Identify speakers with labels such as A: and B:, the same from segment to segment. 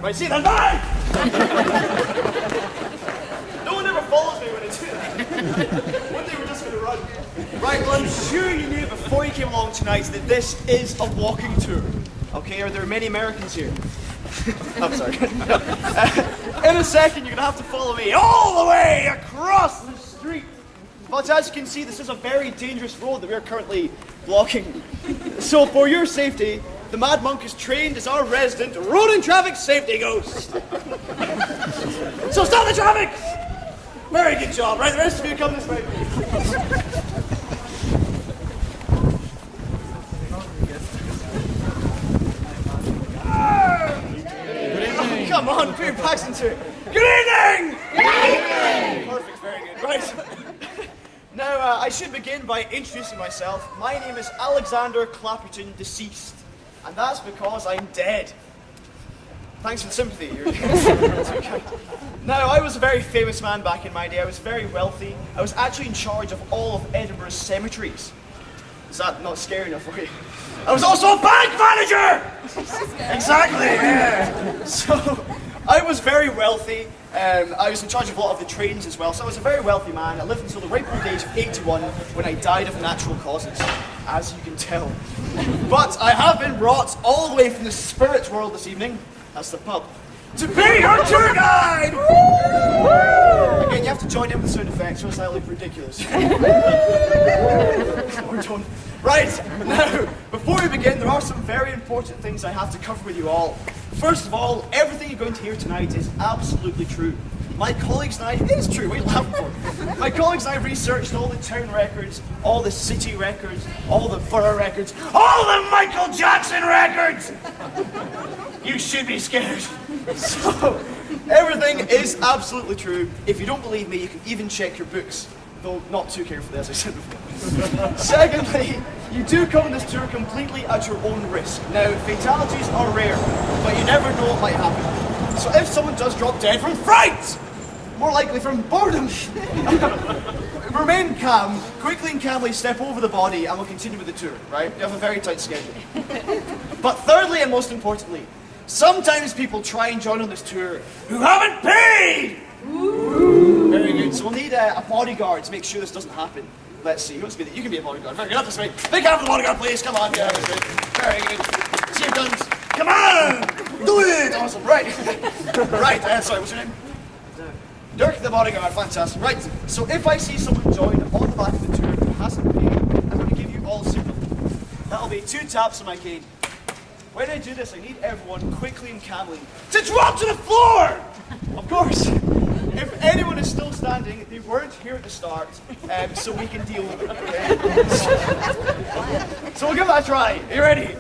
A: Right, see that? Bye! No one ever follows me when I do that. One day we're just going to run. Right, well, I'm sure you knew before you came along tonight that this is a walking tour. Okay, are there many Americans here? I'm sorry. In a second, you're going to have to follow me all the way across the street. But as you can see, this is a very dangerous road that we are currently blocking. So for your safety, the Mad Monk is trained as our resident road and traffic safety ghost. So stop the traffic! Very good job. Right, the rest of you come this way. Oh, come on, put your backs into it. Good evening! Good evening! Perfect, very good. Right. Now, I should begin by introducing myself. My name is Alexander Clapperton, deceased. And that's because I'm dead. Thanks for the sympathy. Okay. Now, I was a very famous man back in my day. I was very wealthy. I was actually in charge of all of Edinburgh's cemeteries. Is that not scary enough for you? I was also a bank manager! Exactly, yeah. So, I was very wealthy. I was in charge of a lot of the trains as well. So I was a very wealthy man. I lived until the ripe old age of 81 when I died of natural causes, as you can tell. But I have been brought all the way from the spirit world this evening, that's the pub, to be your tour guide! Again, you have to join in with the sound effects or else I look ridiculous. Or don't. Right, now, before we begin, there are some very important things I have to cover with you all. First of all, everything you're going to hear tonight is absolutely true. My colleagues and I, it is true, what are you laughing for? My colleagues and I researched all the town records, all the city records, all the borough records, all the Michael Jackson records! You should be scared. So, everything is absolutely true. If you don't believe me, you can even check your books. Though not too carefully, as I said before. Secondly, you do come on this tour completely at your own risk. Now, fatalities are rare, but you never know what might happen. So if someone does drop dead from fright, more likely from boredom, remain calm, quickly and calmly step over the body and we'll continue with the tour, right? You have a very tight schedule. But thirdly and most importantly, sometimes people try and join on this tour who haven't paid! Ooh. Very good. So we'll need a bodyguard to make sure this doesn't happen. Let's see. Who wants to be that? You can be a bodyguard. Very good. Up this way. Big hand for the bodyguard, please. Come on. Yeah, very good. See your guns. Come on. Do it. Awesome. Right. Right. Sorry. What's your name? Dirk, the bodyguard. Fantastic. Right. So if I see someone join on the back of the tour who hasn't paid, I'm going to give you all signal. That'll be 2 taps on my cane. When I do this, I need everyone quickly and calmly to drop to the floor. Of course. If anyone is still standing, they weren't here at the start, so we can deal with it, okay? So we'll give that a try. Are you ready?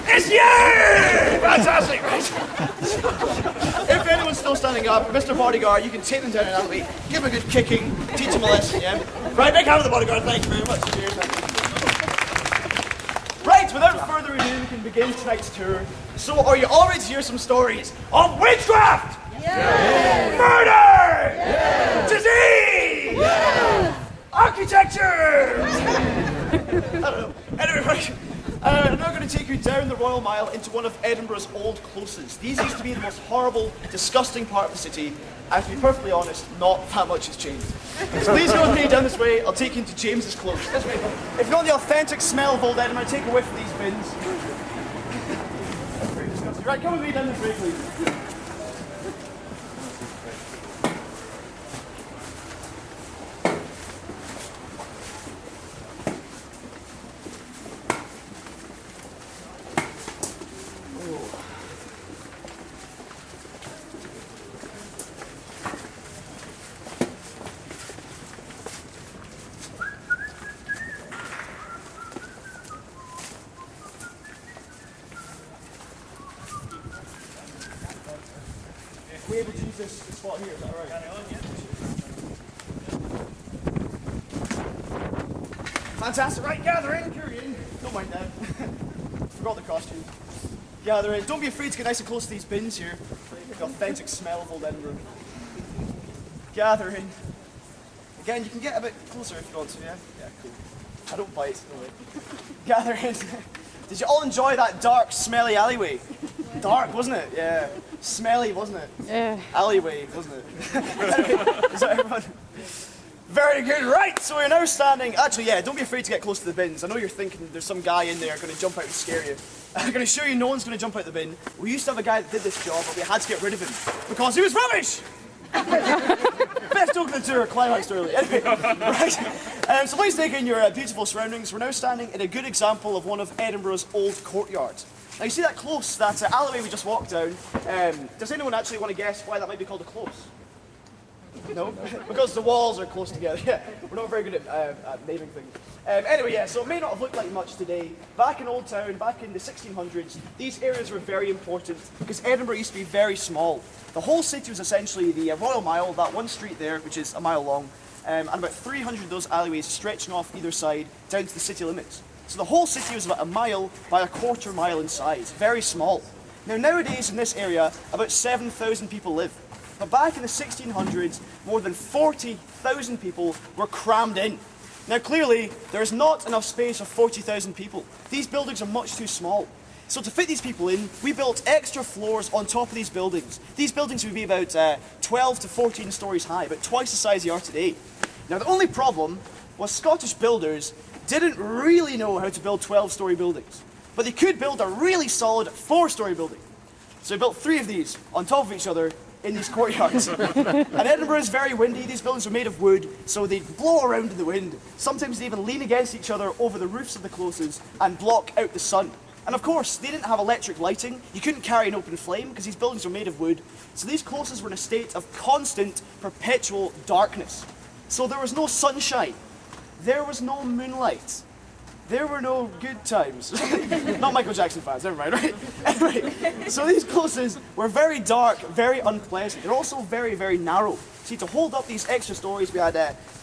A: It's you! Fantastic, right? If anyone's still standing up, Mr. Bodyguard, you can take them down and out. Give them a good kicking, teach them a lesson, yeah? Right, big hand for the bodyguard, thank you very much. Cheers, thank you. Right, without further ado, we can begin tonight's tour. So, are you all ready to hear some stories of witchcraft? Yeah. Murder! Yeah. Disease! Yeah. Architecture! I don't know. Anyway, right. I'm now going to take you down the Royal Mile into one of Edinburgh's old closes. These used to be the most horrible, disgusting part of the city, and to be perfectly honest, not that much has changed. So please go with me down this way. I'll take you into James's Close. This way. If you want the authentic smell of old Edinburgh, take a whiff of these bins. That's very disgusting. Right, come with me down this way, please. We able to use this spot here, is that alright? Fantastic, right, gather in, carry in. Don't mind that. Forgot the costume. Gather in. Don't be afraid to get nice and close to these bins here. The authentic smell of old Edinburgh. Gather in. Again, you can get a bit closer if you want to, yeah? Yeah, cool. I don't bite, no way. Gather in. Did you all enjoy that dark, smelly alleyway? Dark, wasn't it? Yeah. Smelly, wasn't it?
B: Yeah.
A: Alleyway, wasn't it? Is that everyone? Very good, right, so we're now standing, actually yeah, don't be afraid to get close to the bins. I know you're thinking there's some guy in there going to jump out and scare you. I'm going to show you no one's going to jump out the bin. We used to have a guy that did this job, but we had to get rid of him because he was rubbish! Best joke of the tour, climaxed early. Anyway, right, so please take in your beautiful surroundings. We're now standing in a good example of one of Edinburgh's old courtyards. Now you see that close, that alleyway we just walked down. Does anyone actually want to guess why that might be called a close? No? Because the walls are close together. Yeah, we're not very good at naming things. Anyway, yeah, so it may not have looked like much today. Back in Old Town, back in the 1600s, these areas were very important because Edinburgh used to be very small. The whole city was essentially the Royal Mile, that one street there, which is a mile long, and about 300 of those alleyways stretching off either side down to the city limits. So the whole city was about a mile by a quarter mile in size, very small. Now nowadays in this area, about 7,000 people live. But back in the 1600s, more than 40,000 people were crammed in. Now clearly, there is not enough space for 40,000 people. These buildings are much too small. So to fit these people in, we built extra floors on top of these buildings. These buildings would be about 12 to 14 stories high, about twice the size they are today. Now the only problem was Scottish builders didn't really know how to build 12-story buildings. But they could build a really solid 4-story building. So we built 3 of these on top of each other in these courtyards. And Edinburgh is very windy. These buildings are made of wood, so they blow around in the wind. Sometimes they even lean against each other over the roofs of the closes and block out the sun. And of course, they didn't have electric lighting. You couldn't carry an open flame because these buildings are made of wood. So these closes were in a state of constant, perpetual darkness. So there was no sunshine. There was no moonlight. There were no good times. Not Michael Jackson fans, never mind, right? Anyway, so these closes were very dark, very unpleasant. They're also very, very narrow. See, to hold up these extra stories, we had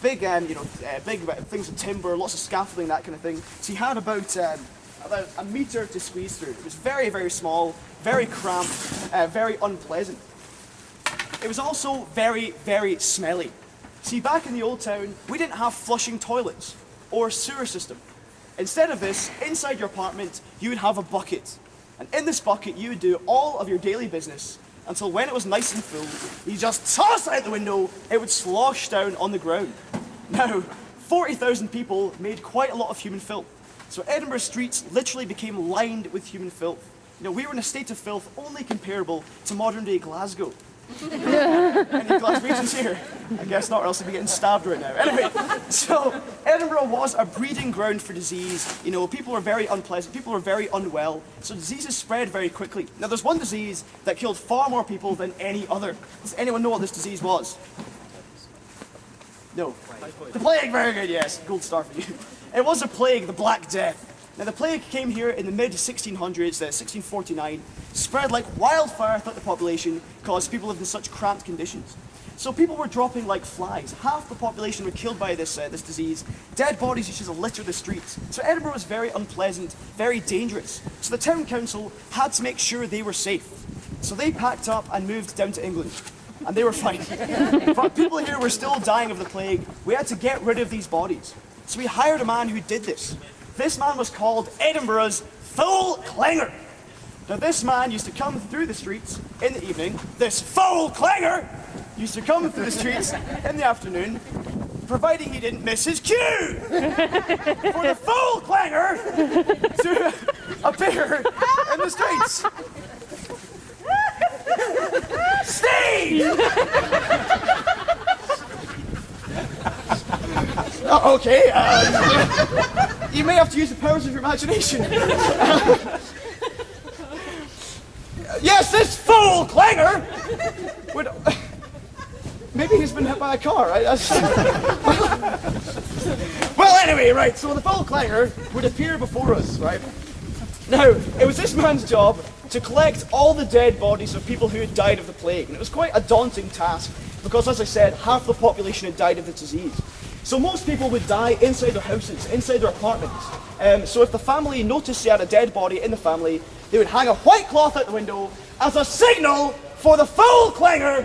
A: big things of timber, lots of scaffolding, that kind of thing. So you had about a metre to squeeze through. It was very, very small, very cramped, very unpleasant. It was also very, very smelly. See, back in the old town, we didn't have flushing toilets or sewer system. Instead of this, inside your apartment, you would have a bucket. And in this bucket, you would do all of your daily business until when it was nice and full, you just toss it out the window, it would slosh down on the ground. Now, 40,000 people made quite a lot of human filth. So Edinburgh streets literally became lined with human filth. You know, we were in a state of filth only comparable to modern day Glasgow. Any Glaswegians here? I guess not, or else they'd be getting stabbed right now. Anyway, so Edinburgh was a breeding ground for disease. You know, people were very unpleasant, people were very unwell, so diseases spread very quickly. Now there's one disease that killed far more people than any other. Does anyone know what this disease was? No. The plague, very good, yes. Gold star for you. It was a plague, the Black Death. Now the plague came here in the mid-1600s, 1649, spread like wildfire throughout the population because people lived in such cramped conditions. So people were dropping like flies. Half the population were killed by this disease. Dead bodies used to litter the streets. So Edinburgh was very unpleasant, very dangerous. So the town council had to make sure they were safe. So they packed up and moved down to England. And they were fine. But people here were still dying of the plague. We had to get rid of these bodies. So we hired a man who did this. This man was called Edinburgh's Foul Clanger. Now this man used to come through the streets in the evening. This foul clanger used to come through the streets in the afternoon, providing he didn't miss his cue for the foul clanger to appear in the streets. Steve! Okay, you may have to use the powers of your imagination. Yes, this fool clanger would... Maybe he's been hit by a car, right? Well, anyway, right, so the foul clanger would appear before us, right? Now, it was this man's job to collect all the dead bodies of people who had died of the plague. And it was quite a daunting task because, as I said, half the population had died of the disease. So most people would die inside their houses, inside their apartments. So if the family noticed they had a dead body in the family, they would hang a white cloth out the window as a signal for the foul clanger